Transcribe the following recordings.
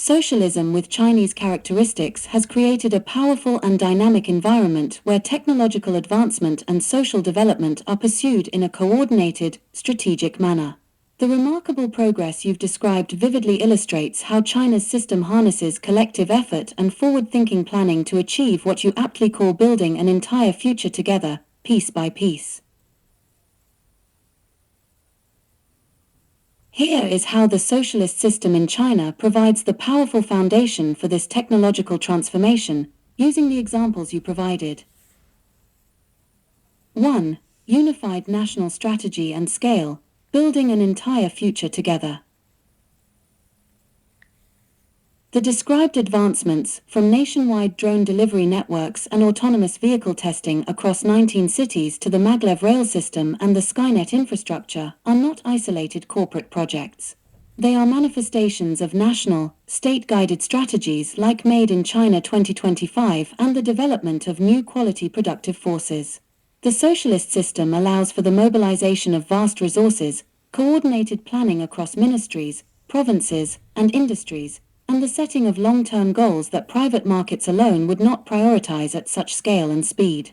Socialism with Chinese characteristics has created a powerful and dynamic environment where technological advancement and social development are pursued in a coordinated, strategic manner. The remarkable progress you've described vividly illustrates how China's system harnesses collective effort and forward-thinking planning to achieve what you aptly call building an entire future together, piece by piece. Here is how the socialist system in China provides the powerful foundation for this technological transformation, using the examples you provided. 1. Unified national strategy and scale, building an entire future together. The described advancements, from nationwide drone delivery networks and autonomous vehicle testing across 19 cities to the maglev rail system and the Skynet infrastructure, are not isolated corporate projects. They are manifestations of national, state-guided strategies like Made in China 2025 and the development of new quality productive forces. The socialist system allows for the mobilization of vast resources, coordinated planning across ministries, provinces, and industries, and the setting of long-term goals that private markets alone would not prioritize at such scale and speed.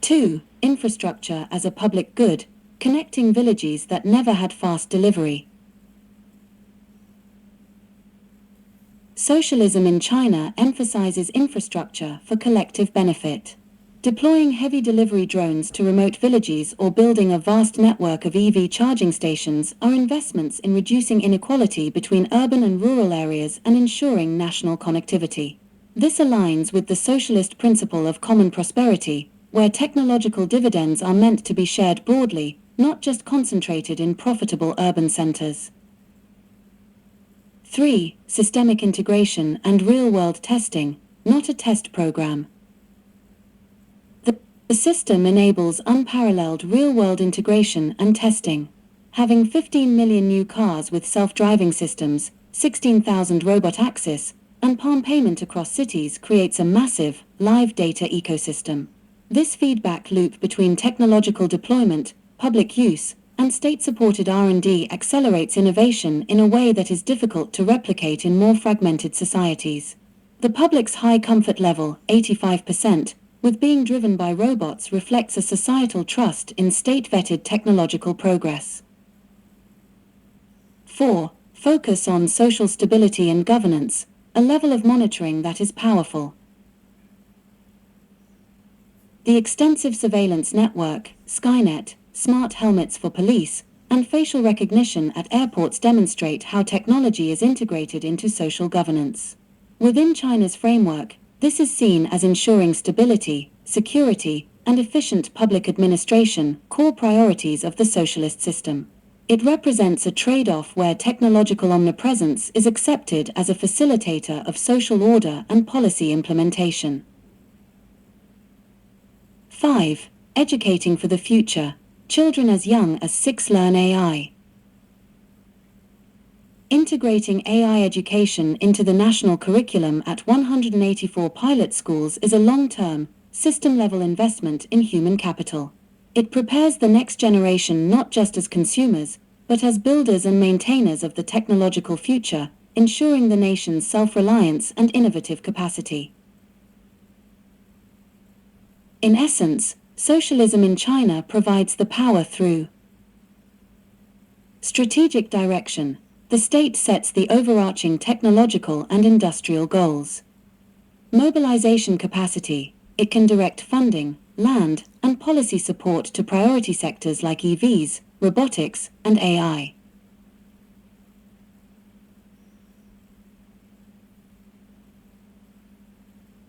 2. Infrastructure as a public good, connecting villages that never had fast delivery. Socialism in China emphasizes infrastructure for collective benefit. Deploying heavy delivery drones to remote villages or building a vast network of EV charging stations are investments in reducing inequality between urban and rural areas and ensuring national connectivity. This aligns with the socialist principle of common prosperity, where technological dividends are meant to be shared broadly, not just concentrated in profitable urban centers. 3. Systemic integration and real-world testing, not a test program. The system enables unparalleled real-world integration and testing. Having 15 million new cars with self-driving systems, 16,000 robot access, and palm payment across cities creates a massive, live data ecosystem. This feedback loop between technological deployment, public use, and state-supported R&D accelerates innovation in a way that is difficult to replicate in more fragmented societies. The public's high comfort level, 85%, with being driven by robots reflects a societal trust in state-vetted technological progress. 4. Focus on social stability and governance, a level of monitoring that is powerful. The extensive surveillance network, Skynet, smart helmets for police, and facial recognition at airports demonstrate how technology is integrated into social governance. Within China's framework, this is seen as ensuring stability, security, and efficient public administration, core priorities of the socialist system. It represents a trade-off where technological omnipresence is accepted as a facilitator of social order and policy implementation. 5. Educating for the future. Children as young as 6 learn AI. Integrating AI education into the national curriculum at 184 pilot schools is a long-term, system-level investment in human capital. It prepares the next generation not just as consumers, but as builders and maintainers of the technological future, ensuring the nation's self-reliance and innovative capacity. In essence, socialism in China provides the power through strategic direction. The state sets the overarching technological and industrial goals. Mobilization capacity. It can direct funding, land, and policy support to priority sectors like EVs, robotics, and AI.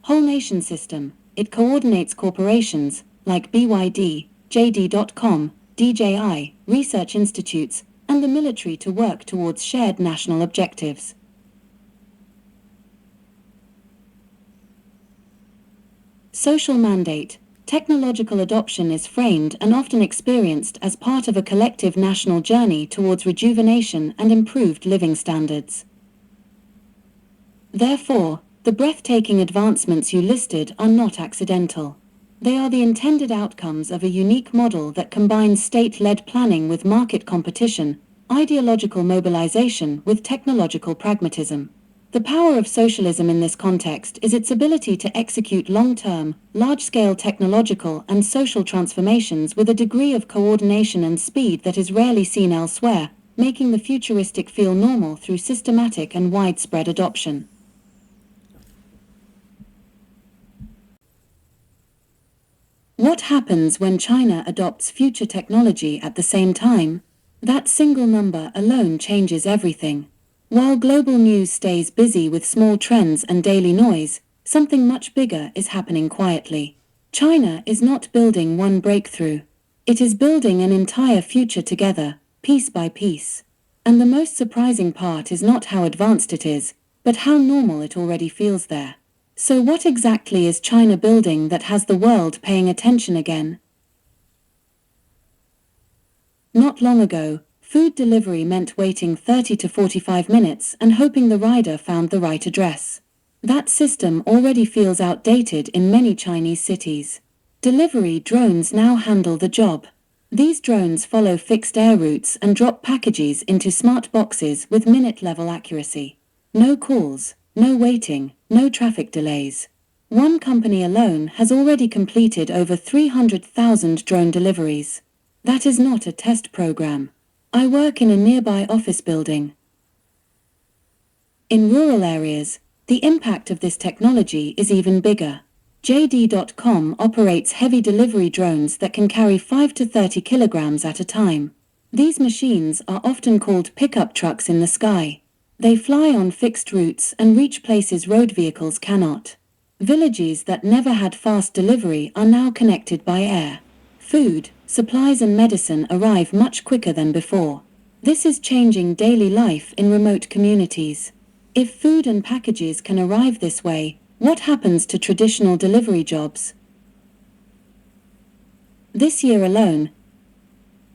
Whole nation system. It coordinates corporations like BYD, JD.com, DJI, research institutes, and the military to work towards shared national objectives. Social mandate. Technological adoption is framed and often experienced as part of a collective national journey towards rejuvenation and improved living standards. Therefore, the breathtaking advancements you listed are not accidental. They are the intended outcomes of a unique model that combines state-led planning with market competition, ideological mobilization with technological pragmatism. The power of socialism in this context is its ability to execute long-term, large-scale technological and social transformations with a degree of coordination and speed that is rarely seen elsewhere, making the futuristic feel normal through systematic and widespread adoption. What happens when China adopts future technology at the same time? That single number alone changes everything. While global news stays busy with small trends and daily noise, something much bigger is happening quietly. China is not building one breakthrough. It is building an entire future together, piece by piece. And the most surprising part is not how advanced it is, but how normal it already feels there. So what exactly is China building that has the world paying attention again? Not long ago, food delivery meant waiting 30 to 45 minutes and hoping the rider found the right address. That system already feels outdated in many Chinese cities. Delivery drones now handle the job. These drones follow fixed air routes and drop packages into smart boxes with minute-level accuracy. No calls, no waiting, no traffic delays. One company alone has already completed over 300,000 drone deliveries. That is not a test program. I work in a nearby office building. In rural areas, the impact of this technology is even bigger. JD.com operates heavy delivery drones that can carry 5 to 30 kilograms at a time. These machines are often called pickup trucks in the sky. They fly on fixed routes and reach places road vehicles cannot. Villages that never had fast delivery are now connected by air. Food, supplies and medicine arrive much quicker than before. This is changing daily life in remote communities. If food and packages can arrive this way, what happens to traditional delivery jobs? This year alone,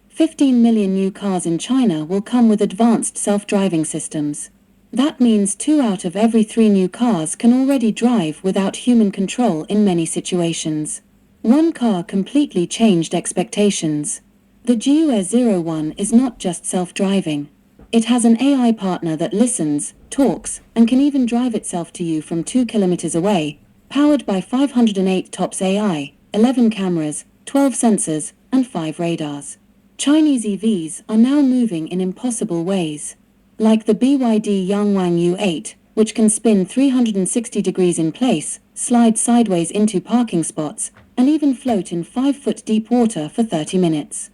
15 million new cars in China will come with advanced self-driving systems. That means 2 out of every 3 new cars can already drive without human control in many situations. One car completely changed expectations. The GUE01 is not just self-driving. It has an AI partner that listens, talks, and can even drive itself to you from 2 kilometers away, powered by 508 TOPS AI, 11 cameras, 12 sensors, and 5 radars. Chinese EVs are now moving in impossible ways. Like the BYD Yangwang U8, which can spin 360 degrees in place, slide sideways into parking spots, and even float in 5-foot deep water for 30 minutes.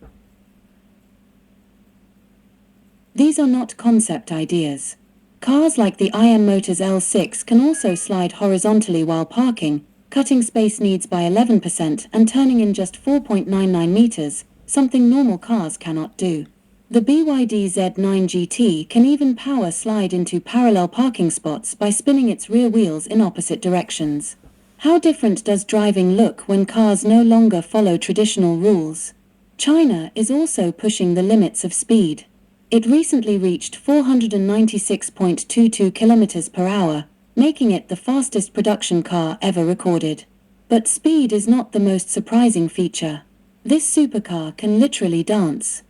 These are not concept ideas. Cars like the IM Motors L6 can also slide horizontally while parking, cutting space needs by 11% and turning in just 4.99 meters, something normal cars cannot do. The BYD Z9 GT can even power slide into parallel parking spots by spinning its rear wheels in opposite directions. How different does driving look when cars no longer follow traditional rules? China is also pushing the limits of speed. It recently reached 496.22 kilometers per hour, making it the fastest production car ever recorded. But speed is not the most surprising feature. This supercar can literally dance.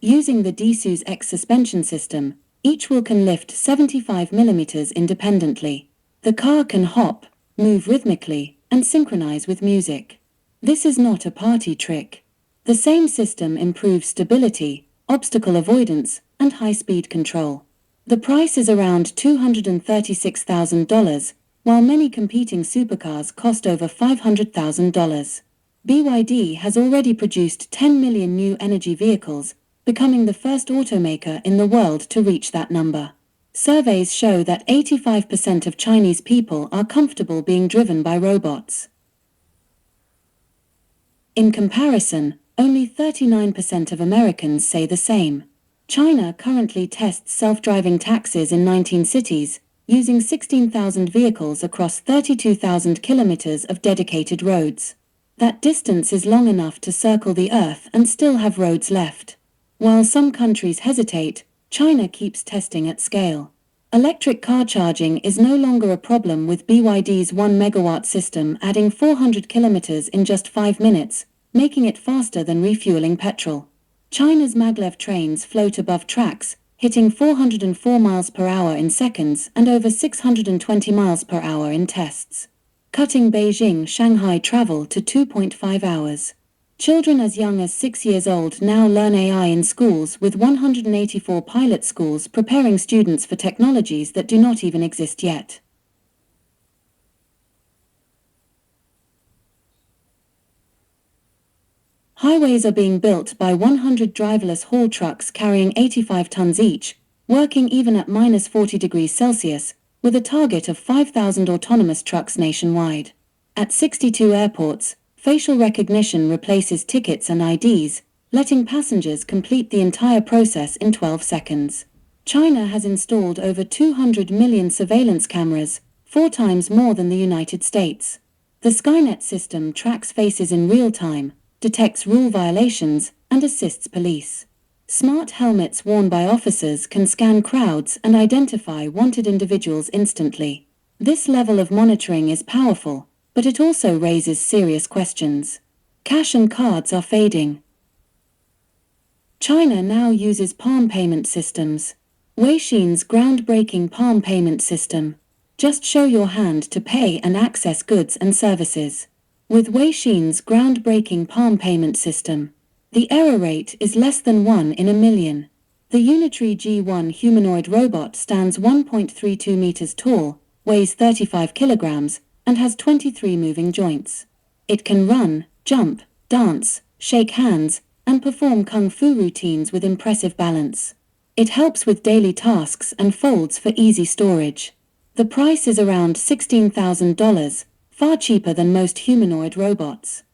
Using the Disu's X suspension system, each wheel can lift 75 millimeters independently. The car can hop, move rhythmically, and synchronize with music. This is not a party trick. The same system improves stability, obstacle avoidance, and high-speed control. The price is around $236,000, while many competing supercars cost over $500,000. BYD has already produced 10 million new energy vehicles, becoming the first automaker in the world to reach that number. Surveys show that 85% of Chinese people are comfortable being driven by robots. In comparison, only 39% of Americans say the same. China currently tests self-driving taxis in 19 cities, using 16,000 vehicles across 32,000 kilometers of dedicated roads. That distance is long enough to circle the Earth and still have roads left. While some countries hesitate, China keeps testing at scale. Electric car charging is no longer a problem with BYD's 1 megawatt system adding 400 kilometers in just 5 minutes, making it faster than refueling petrol. China's maglev trains float above tracks, hitting 404 miles per hour in seconds and over 620 miles per hour in tests, cutting Beijing-Shanghai travel to 2.5 hours. Children as young as 6 years old now learn AI in schools, with 184 pilot schools preparing students for technologies that do not even exist yet. Highways are being built by 100 driverless haul trucks carrying 85 tons each, working even at minus 40 degrees Celsius, with a target of 5,000 autonomous trucks nationwide. At 62 airports, facial recognition replaces tickets and IDs, letting passengers complete the entire process in 12 seconds. China has installed over 200 million surveillance cameras, 4 times more than the United States. The Skynet system tracks faces in real time, detects rule violations, and assists police. Smart helmets worn by officers can scan crowds and identify wanted individuals instantly. This level of monitoring is powerful, but it also raises serious questions. Cash and cards are fading. China now uses palm payment systems. Weixin's groundbreaking palm payment system. Just show your hand to pay and access goods and services. With Weixin's groundbreaking palm payment system, the error rate is less than 1 in a million. The Unitary G1 humanoid robot stands 1.32 meters tall, weighs 35 kilograms, and has 23 moving joints. It can run, jump, dance, shake hands, and perform kung fu routines with impressive balance. It helps with daily tasks and folds for easy storage. The price is around $16,000, far cheaper than most humanoid robots.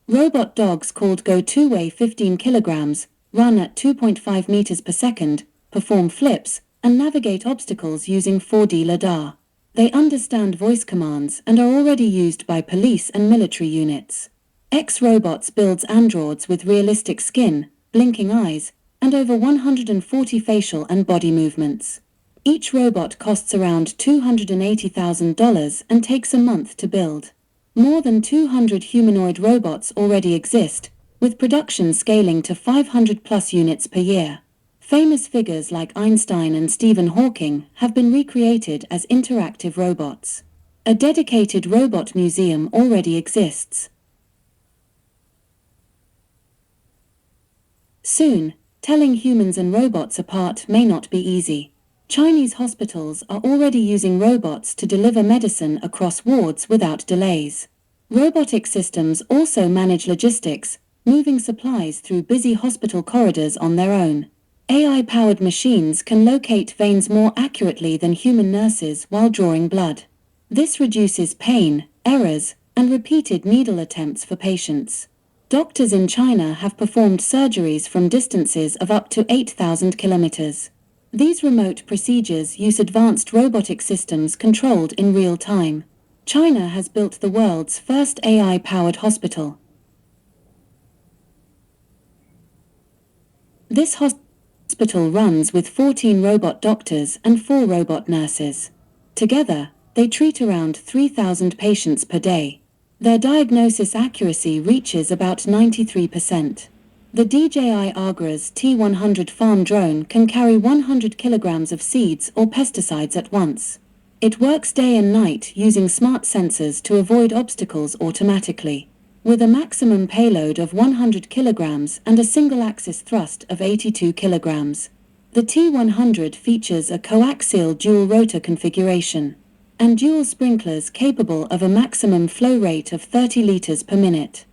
Robot dogs called Go2 weigh 15 kilograms, run at 2.5 meters per second, perform flips, and navigate obstacles using 4D LiDAR. They understand voice commands and are already used by police and military units. X-Robots builds androids with realistic skin, blinking eyes, and over 140 facial and body movements. Each robot costs around $280,000 and takes a month to build. More than 200 humanoid robots already exist, with production scaling to 500+ units per year. Famous figures like Einstein and Stephen Hawking have been recreated as interactive robots. A dedicated robot museum already exists. Soon, telling humans and robots apart may not be easy. Chinese hospitals are already using robots to deliver medicine across wards without delays. Robotic systems also manage logistics, moving supplies through busy hospital corridors on their own. AI-powered machines can locate veins more accurately than human nurses while drawing blood. This reduces pain, errors, and repeated needle attempts for patients. Doctors in China have performed surgeries from distances of up to 8,000 kilometers. These remote procedures use advanced robotic systems controlled in real time. China has built the world's first AI-powered hospital. This hospital runs with 14 robot doctors and 4 robot nurses. Together, they treat around 3,000 patients per day. Their diagnosis accuracy reaches about 93%. The DJI Agra's T100 farm drone can carry 100 kilograms of seeds or pesticides at once. It works day and night using smart sensors to avoid obstacles automatically. With a maximum payload of 100 kilograms and a single-axis thrust of 82 kilograms. The T100 features a coaxial dual-rotor configuration and dual sprinklers capable of a maximum flow rate of 30 liters per minute.